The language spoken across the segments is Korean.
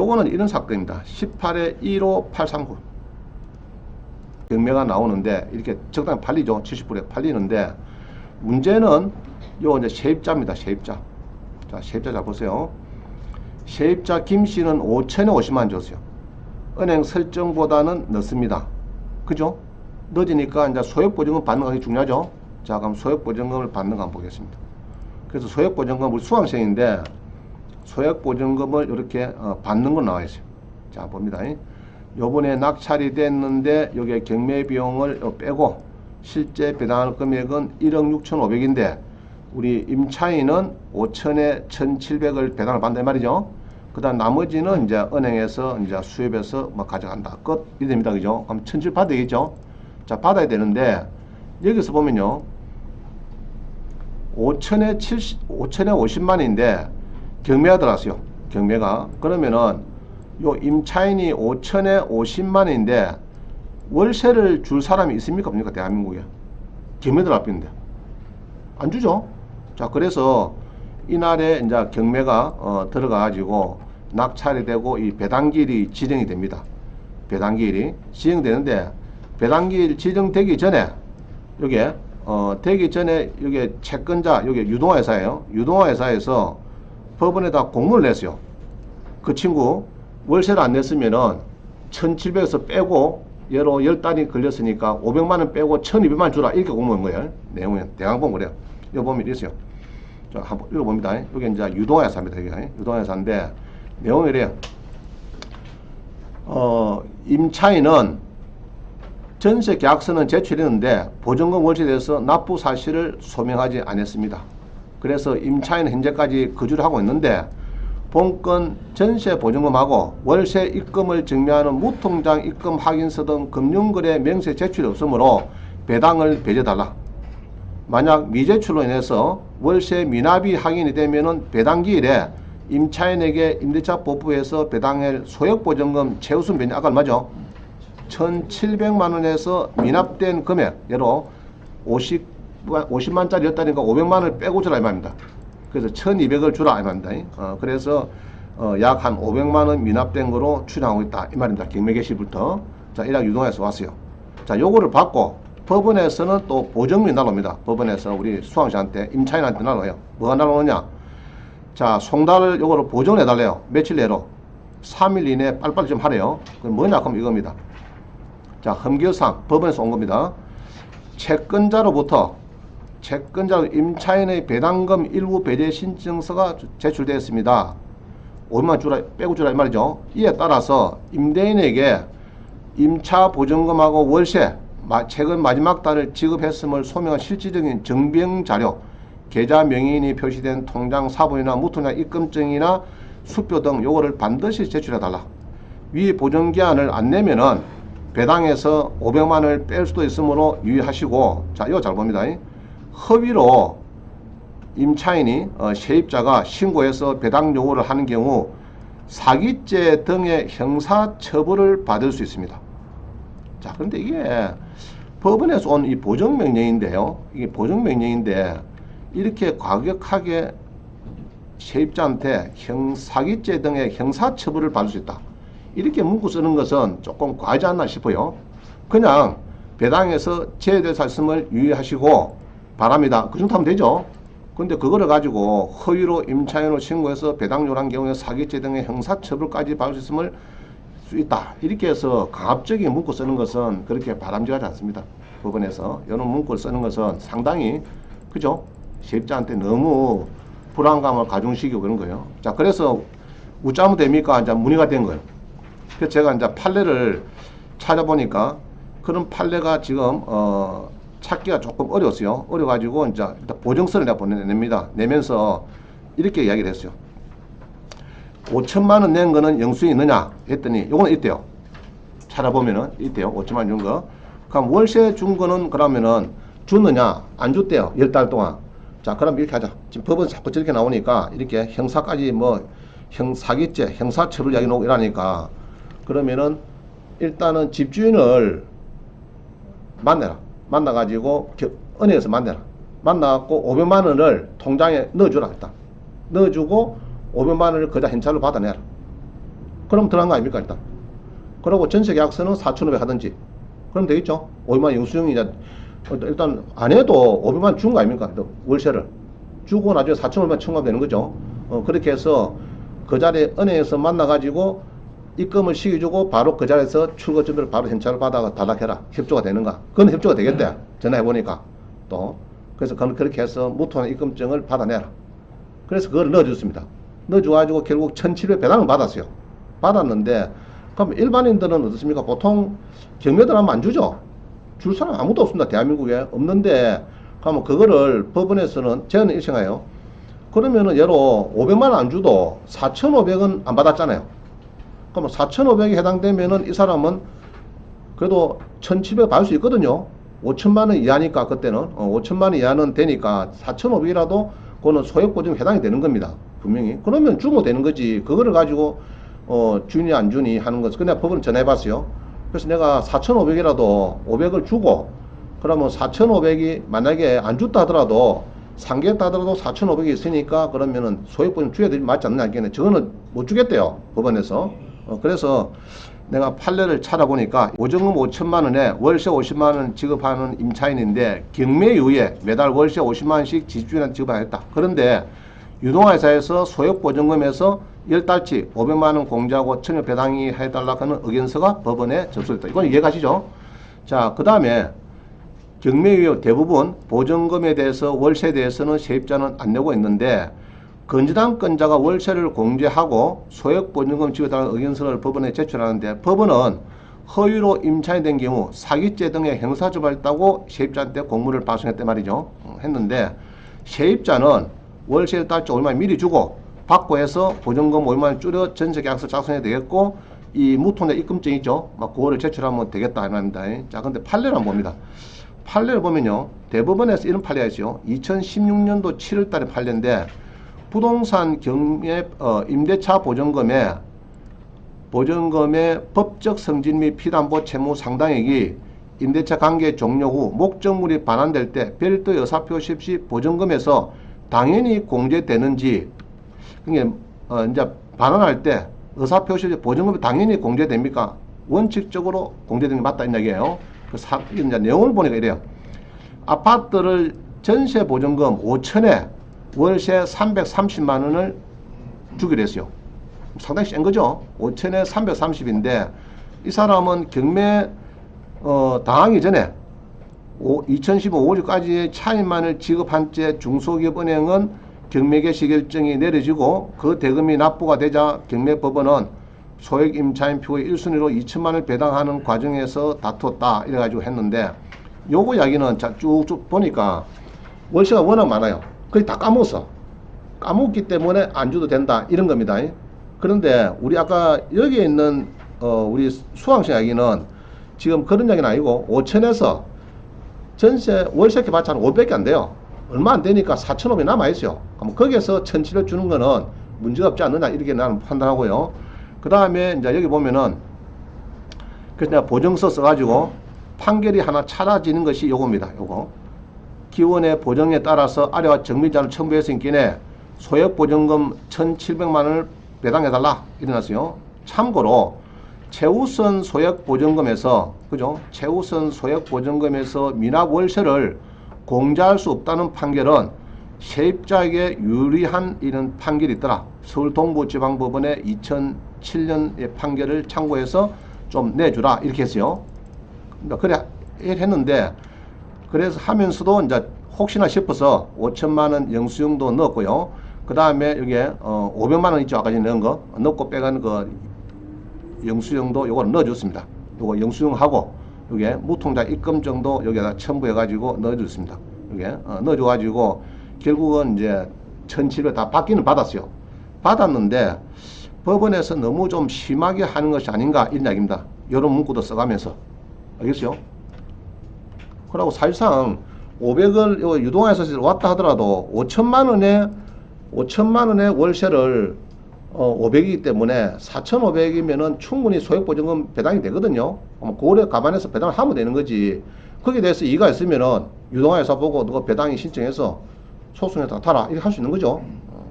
요거는 이런 사건입니다. 18에 15839 경매가 나오는데 이렇게 적당히 팔리죠. 70불에 팔리는데 문제는 요 이제 세입자입니다. 세입자. 자, 세입자 잘 보세요. 세입자 김씨는 5천에 50만 줬어요. 은행 설정보다는 늦습니다. 그죠? 늦으니까 이제 소액보증금 받는 것이 중요하죠. 자, 그럼 소액보증금을 받는 거 한번 보겠습니다. 그래서 소액보증금, 우리 수강생인데 소액보증금을 이렇게 받는 건 나와 있어요. 자, 봅니다. 요번에 낙찰이 됐는데 여기에 경매비용을 빼고 실제 배당할 금액은 1억 6,500인데 우리 임차인은 5천에 1,700을 배당을 받는단 말이죠. 그 다음 나머지는 이제 은행에서 이제 수협해서 뭐 가져간다. 끝. 이래 됩니다. 그죠? 그럼 1,700 받아야 되겠죠? 자, 받아야 되는데 여기서 보면요. 5천에 50만인데 경매가 들어왔어요. 경매가. 그러면은 요 임차인이 5천에 50만인데 월세를 줄 사람이 있습니까? 없습니까? 대한민국에. 경매 들어왔는데. 안 주죠? 자, 그래서 이날에 이제 경매가 들어가가지고 낙찰이 되고 이 배당기일이 지정이 됩니다. 배당기일이 지정되는데 배당기일 지정되기 전에 요게 되기 전에 요게 채권자 요게 유동화회사예요. 유동화회사에서 법원에다 공문을 냈어요. 그 친구 월세를 안 냈으면은 1,700에서 빼고 얘로 10달이 걸렸으니까 500만원 빼고 1,200만원 주라 이렇게 공문한 거예요. 내용은 대강 보면 그래요. 이거 보면 이랬어요. 자, 한번 읽어봅니다. 이게 이제 유동회사입니다. 이게 유동회사인데 내용이 이래요. 임차인은 전세 계약서는 제출했는데 보증금 월세에 대해서 납부 사실을 소명하지 않았습니다. 그래서 임차인은 현재까지 거주를 하고 있는데 본건 전세 보증금하고 월세 입금을 증명하는 무통장 입금 확인서 등 금융거래 명세 제출이 없으므로 배당을 배제달라. 만약 미제출로 인해서 월세 미납이 확인이 되면은 배당기일에 임차인에게 임대차 법부에서 배당할 소액보증금 최우선 변제 아까 얼마죠? 1,700만원에서 미납된 금액 예로 50만짜리 였다니까 500만원을 빼고 주라 이 말입니다. 그래서 1,200을 주라 이 말입니다. 그래서 약 한 500만원 미납된 거로 추정하고 있다 이 말입니다. 경매 개시부터. 자, 이랑 유동해서 왔어요. 자, 요거를 받고 법원에서는 또 보증금이 날아옵니다. 법원에서 우리 수강자한테 임차인한테 날아와요. 뭐가 날아오느냐? 자, 송달을 요거를 보증을 해달래요. 며칠 내로 3일 이내에 빨리빨리 좀 하래요. 그럼 뭐냐? 그럼 이겁니다. 자, 흠결상 법원에서 온 겁니다. 채권자로 임차인의 배당금 일부 배제 신청서가 제출되었습니다. 5만 주라 빼고 주라 이 말이죠. 이에 따라서 임대인에게 임차 보증금하고 월세 최근 마지막 달을 지급했음을 소명한 실질적인 증빙자료, 계좌 명의인이 표시된 통장 사본이나 무통장 입금증이나 수표 등 요거를 반드시 제출해달라. 위 보증기한을 안 내면은 배당에서 500만원을 뺄 수도 있으므로 유의하시고, 자, 이거 잘 봅니다. 허위로 임차인이 세입자가 신고해서 배당 요구를 하는 경우 사기죄 등의 형사처벌을 받을 수 있습니다. 자, 그런데 이게 법원에서 온 이 보증명령인데요. 이게 보증명령인데 이렇게 과격하게 세입자한테 사기죄 등의 형사처벌을 받을 수 있다. 이렇게 문구 쓰는 것은 조금 과하지 않나 싶어요. 그냥 배당에서 제외될 사실을 유의하시고 바랍니다. 그 정도 하면 되죠. 근데 그거를 가지고 허위로 임차인으로 신고해서 배당 요구한 경우에 사기죄 등의 형사처벌까지 받을 수 있다. 이렇게 해서 강압적인 문구 쓰는 것은 그렇게 바람직하지 않습니다. 법원에서 이런 문구를 쓰는 것은 상당히 그죠? 세입자한테 너무 불안감을 가중시키고 그런 거예요. 자, 그래서 웃자면 됩니까? 이제 문의가 된 거예요. 그래서 제가 이제 판례를 찾아보니까 그런 판례가 지금 찾기가 조금 어려웠어요. 어려가지고 이제 일단 보증서를 내가 보내냅니다. 내면서 이렇게 이야기를 했어요. 5천만원 낸 거는 영수증이 있느냐 했더니 요거는 있대요. 찾아보면은 있대요. 5천만원 준 거. 그럼 월세 준 거는 그러면은 줬느냐 안 줬대요. 10달 동안. 자, 그럼 이렇게 하자. 지금 법은 자꾸 저렇게 나오니까 이렇게 형사까지 뭐 사기죄 형사처벌 이야기 나오고 이러니까 그러면은 일단은 집주인을 만나라. 만나가지고 은행에서 만나라. 만나갖고 500만원을 통장에 넣어주라. 일단 넣어주고 500만원을 그다 현찰로 받아내라. 그럼 들어간 거 아닙니까 일단. 그리고 전세 계약서는 4,500 하든지 그럼 되겠죠. 500만 영수증이 이제 일단 안 해도 500만 준 거 아닙니까 월세를 주고 나중에 4,500만 청구하면 되는 거죠. 그렇게 해서 그 자리에 은행에서 만나가지고 입금을 시켜주고 바로 그 자리에서 출고 준비를 바로 현찰을 받아가 다락해라. 협조가 되는가? 그건 협조가 되겠대. 전화해보니까 또. 그래서 그렇게 해서 무토한 입금증을 받아내라. 그래서 그걸 넣어줬습니다. 넣어줘가지고 결국 1,700 배당을 받았어요. 받았는데 그럼 일반인들은 어떻습니까? 보통 경매들 하면 안 주죠. 줄 사람 아무도 없습니다. 대한민국에 없는데 그러면 그거를 법원에서는 저는 이렇게 생각해요. 그러면은 예로 500만 원 안 주도 4,500은 안 받았잖아요. 그러면 4,500에 해당되면은 이 사람은 그래도 1,700 받을 수 있거든요. 5천만 원 이하니까 그때는 5천만 원 이하는 되니까 4,500이라도 그거는 소액보증 해당이 되는 겁니다. 분명히. 그러면 주면 되는 거지. 그거를 가지고 주니 안 주니 하는 거죠. 근데 법원은 전화해봤어요. 그래서 내가 4,500이라도 500을 주고 그러면 4,500이 만약에 안 줬다 하더라도 상계했다 하더라도 4,500이 있으니까 그러면은 소액보증 줘야 되지 맞지 않느냐 하겠네. 저거는 못 주겠대요. 법원에서. 그래서 내가 판례를 찾아보니까 보증금 5천만 원에 월세 50만 원 지급하는 임차인인데 경매 이후에 매달 월세 50만 원씩 지주인한테 지급하겠다. 그런데 유동화회사에서 소액보증금에서 10달치 500만 원 공제하고 청약 배당이 해달라고 하는 의견서가 법원에 접수됐다. 이건 이해가시죠? 자, 그 다음에 경매 이후 대부분 보증금에 대해서 월세에 대해서는 세입자는 안 내고 있는데 건재당 건자가 월세를 공제하고 소액보증금 지급해달라는 의견서를 법원에 제출하는데 법원은 허위로 임차인이 된 경우 사기죄 등의 형사처벌을 했다고 세입자한테 공문을 발송했단 말이죠. 했는데 세입자는 월세 1달치 5만 원 미리 주고 받고 해서 보증금 5만 원 줄여 전세계약서 작성해야 되겠고 이 무통장 입금증 있죠. 막 그거를 제출하면 되겠다 이 말입니다. 자, 근데 판례를 한번 봅니다. 판례를 보면요. 대법원에서 이런 판례가 있어요. 2016년도 7월 달에 판례인데 부동산 경매 임대차 보증금의 법적 성질 및 피담보 채무 상당액이 임대차 관계 종료 후 목적물이 반환될 때 별도 의사표시 없이 보증금에서 당연히 공제되는지 그러니까 이제 반환할 때 의사표시 없이 보증금이 당연히 공제됩니까? 원칙적으로 공제되는 게 맞다 이 얘기예요. 이제 내용을 보니까 이래요. 아파트를 전세 보증금 5천에 월세 330만 원을 주기로 했어요. 상당히 센 거죠. 5천에 330인데 이 사람은 경매 당하기 전에 2015 5월까지의 차임만을 지급한 채 중소기업은행은 경매 개시 결정이 내려지고 그 대금이 납부가 되자 경매법원은 소액 임차인 표의 1순위로 2천만 원을 배당하는 과정에서 다투었다 이래가지고 했는데 요거 이야기는 쭉쭉 보니까 월세가 워낙 많아요. 거의 다 까먹었어. 까먹기 때문에 안 줘도 된다 이런 겁니다. 그런데 우리 아까 여기에 있는 우리 수강생 이야기는 지금 그런 이야기는 아니고 5천에서 전세 월세 봤자 500개 안 돼요. 얼마 안 되니까 4,500 남아있어요. 그럼 거기에서 1,700 주는 거는 문제가 없지 않느냐 이렇게 나는 판단하고요. 그 다음에 이제 여기 보면은 그래서 내가 보증서 써가지고 판결이 하나 차라지는 것이 요겁니다. 요거 기원의 보정에 따라서 아래와 정비자를 첨부했으니까 소액 보증금 1,700만 원을 배당해달라 이래놨어요. 참고로 최우선 소액 보증금에서 그죠? 최우선 소액 보증금에서 미납 월세를 공제할 수 없다는 판결은 세입자에게 유리한 이런 판결이 있더라. 서울 동부지방법원의 2007년의 판결을 참고해서 좀 내주라 이렇게 했어요. 그래 했는데 그래서 하면서도 이제 혹시나 싶어서 5천만 원 영수증도 넣었고요. 그 다음에 여기에 500만 원 있죠. 아까 전에 넣은 거 넣고 빼간 그 영수증도 요걸 넣어줬습니다. 요거 영수증하고 여기에 무통장 입금증도 여기에다 첨부해가지고 넣어줬습니다. 여기에 넣어줘가지고 결국은 이제 1,700 다 받기는 받았어요. 받았는데 법원에서 너무 좀 심하게 하는 것이 아닌가 이런 이야기입니다. 이런 문구도 써가면서 알겠어요? 그리고 사실상 500을 유동화해서 왔다 하더라도 5천만 원의 월세를 500이기 때문에 4,500이면은 충분히 소액보증금 배당이 되거든요. 그거를 감안해서 배당을 하면 되는 거지. 거기에 대해서 이의가 있으면은 유동화회사 보고 누가 배당이 신청해서 소송에서 타라 이렇게 할 수 있는 거죠.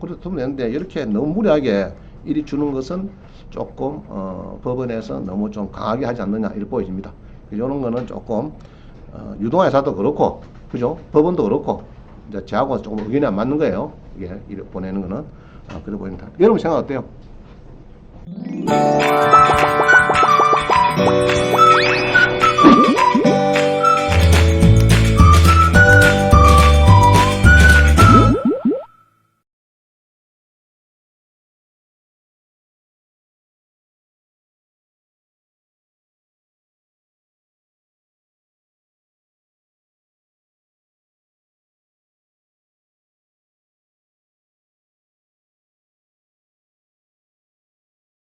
그래서 되면 되는데 이렇게 너무 무리하게 이리 주는 것은 조금 법원에서 너무 좀 강하게 하지 않느냐 이렇게 보여집니다. 이런 거는 조금 유동회사도 그렇고 그죠? 법원도 그렇고 이제 저하고 조금 의견이 안 맞는 거예요. 이게 이렇게 보내는 거는 그래 보입니다. 여러분 생각 어때요?